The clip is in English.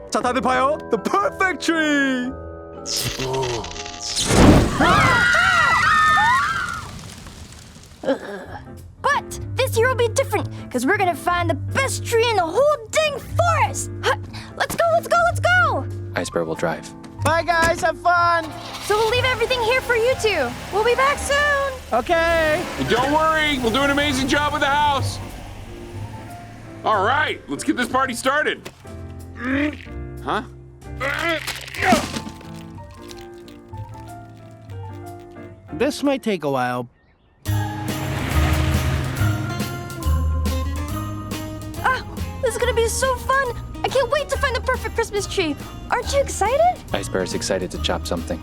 자, 다들 봐요. The perfect tree. But this year will be different, because we're gonna find the best tree in the whole dang forest! Let's go, let's go, let's go! Ice Bear will drive. Bye, guys. Have fun. So we'll leave everything here for you two. We'll be back soon! Okay. And don't worry, we'll do an amazing job with the house. All right, let's get this party started. Huh? This might take a while. This is gonna be so fun! I can't wait to find the perfect Christmas tree! Aren't you excited? Ice Bear is excited to chop something.